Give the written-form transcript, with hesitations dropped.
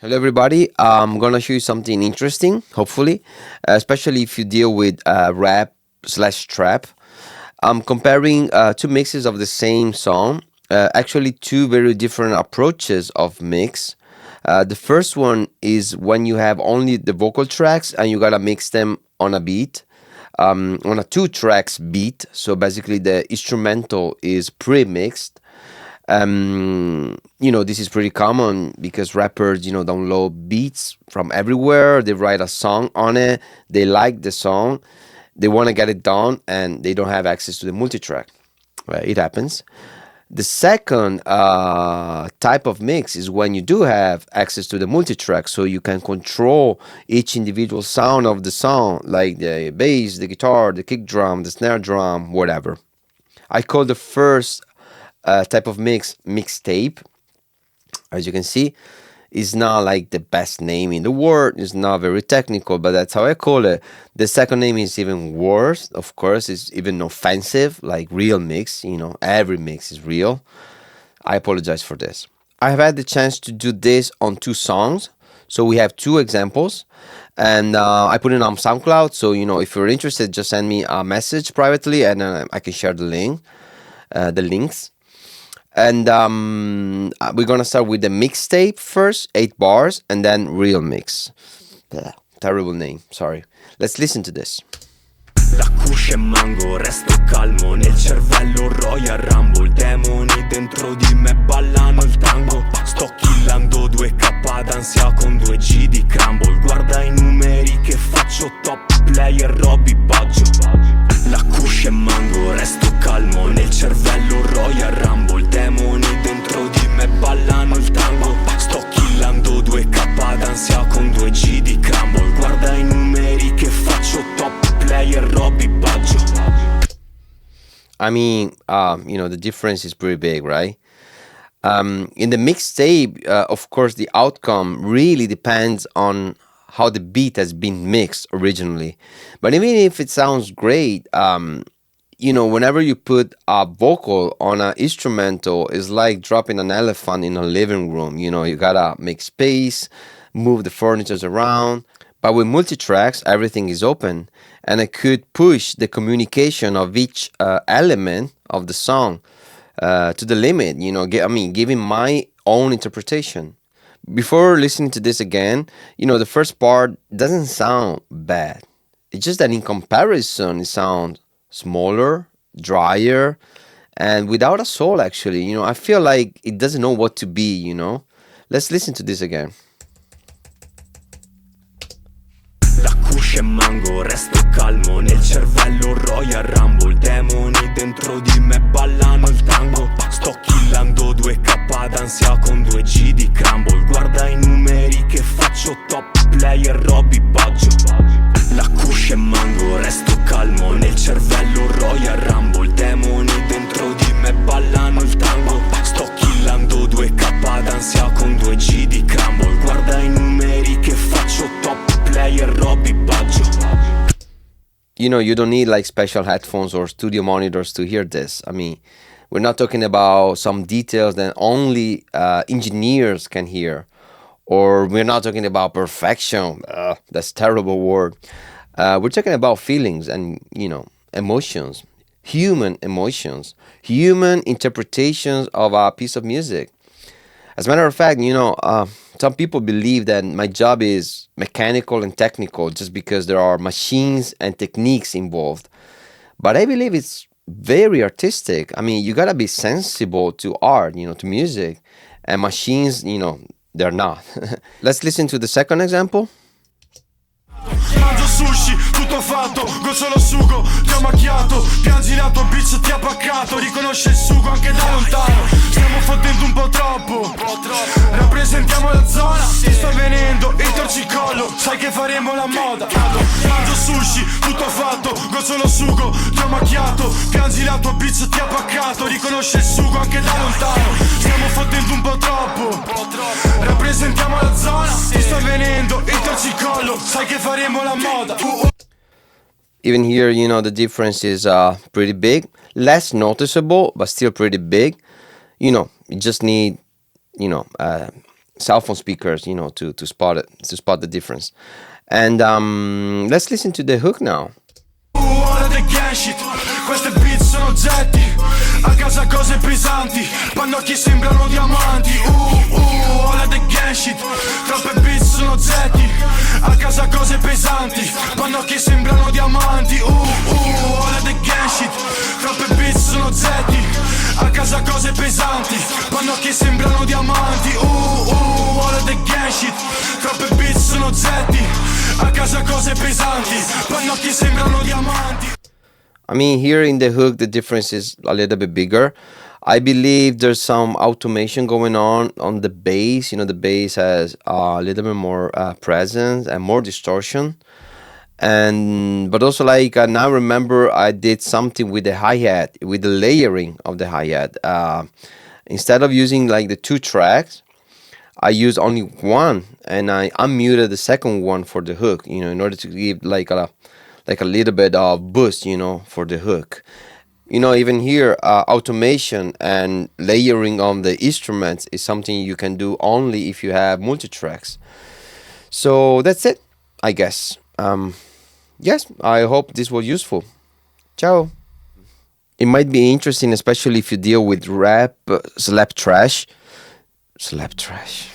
Hello, everybody. I'm gonna show you something interesting, hopefully, especially if you deal with rap slash trap. I'm comparing two mixes of the same song, actually, two very different approaches of mix. The first one is when you have only the vocal tracks and you gotta mix them on a beat, on a two tracks beat. So basically, the instrumental is pre mixed. This is pretty common because rappers, download beats from everywhere. They write a song on it. They like the song. They want to get it done and they don't have access to the multitrack. Right? It happens. The second type of mix is when you do have access to the multitrack, so you can control each individual sound of the song, like the bass, the guitar, the kick drum, the snare drum, whatever. I call the first type of mixtape. As you can see, is not like the best name in the world. It's not very technical, but that's how I call it. The second name is even worse. Of course, it's even offensive, like real mix. Every mix is real. I apologize for this. I have had the chance to do this on two songs. So we have two examples, and I put it on SoundCloud. So if you're interested, just send me a message privately, and I can share the links. And we're gonna start with the mixtape first, 8 bars, and then real mix. Blah, terrible name, sorry. Let's listen to this. Da cusce e mango, resto calmo, nel cervello Royal Rumble. Demoni dentro di me ballano il tango. Sto killando 2K d'ansia con 2G di crumble. Guarda i numeri che faccio, top player Robby Baggio. La cusce e mango, resto calmo, nel cervello Royal Rumble. Demoni dentro di me ballano il tango. Sto killando 2K d'ansia con 2G di crumble. Guarda i numeri che faccio, top player Robby Baggio. I mean, the difference is pretty big, right? In the mixtape, of course, the outcome really depends on how the beat has been mixed originally. But even if it sounds great, whenever you put a vocal on an instrumental, it's like dropping an elephant in a living room. You gotta make space, move the furniture around. But with multitracks, everything is open, and I could push the communication of each element of the song to the limit. Giving my own interpretation. Before listening to this again, the first part doesn't sound bad. It's just that in comparison, it sounds smaller, drier, and without a soul, actually. I feel like it doesn't know what to be. Let's listen to this again. Da cusce e mango, resto calmo, nel cervello Royal Rumble. Demoni dentro di me ballano il tango. Sto killando 2K d'ansia con 2G di crumble. Guarda i numeri che faccio, top player Robby Baggio. La cusce e mango, resto calmo, nel cervello Royal Rumble. Demoni dentro di me ballano il tango. Sto killando 2K d'ansia con 2G di crumble. Guarda i numeri che faccio, top player Robby Baggio. You don't need like special headphones or studio monitors to hear this. I mean, we're not talking about some details that only engineers can hear, or we're not talking about perfection. That's a terrible word. We're talking about feelings and emotions, human emotions, human interpretations of a piece of music. As a matter of fact, some people believe that my job is mechanical and technical just because there are machines and techniques involved. But I believe it's very artistic. I mean, you gotta be sensible to art, to music. And machines, they're not. Let's listen to the second example. Mangio sushi, tutto fatto, goccio lo sugo, ti ho macchiato, piangi la tua bitch, ti ha paccato, riconosce il sugo anche da lontano, stiamo fottendo un po' troppo, rappresentiamo la zona, ti sta venendo il torcicollo, sai che faremo la moda. Mangio sushi, tutto fatto, goccio lo sugo, ti ho macchiato, piangi la tua bitch, ti ha paccato, riconosce il sugo anche da lontano, stiamo fottendo un po' troppo, rappresentiamo la zona, ti sta venendo il torcicollo, sai che faremo la moda. Even here, the difference is pretty big. Less noticeable, but still pretty big. You just need, cell phone speakers, to spot the difference. And let's listen to the hook now. Ora del gang shit, queste beat sono oggetti, a casa cose pesanti, pannocchi sembrano diamanti. Ora del gang shit, troppe beat sono oggetti, a casa cose pesanti, pannocchi sembrano diamanti. Ora del gang shit, troppe beat sono oggetti, a casa cose pesanti, pannocchi sembrano diamanti. Ora del gang shit, troppe beat sono oggetti, a casa cose pesanti, pannocchi sembrano diamanti. I mean, here in the hook, the difference is a little bit bigger. I believe there's some automation going on the bass. The bass has a little bit more presence and more distortion. And but also, like, now remember, I did something with the hi-hat, with the layering of the hi-hat. Instead of using like the two tracks, I used only one, and I unmuted the second one for the hook, in order to give like a little bit of boost, for the hook. Even here, automation and layering on the instruments is something you can do only if you have multi-tracks. So that's it, I guess. Yes, I hope this was useful. Ciao. It might be interesting, especially if you deal with rap, slap trash. Slap trash.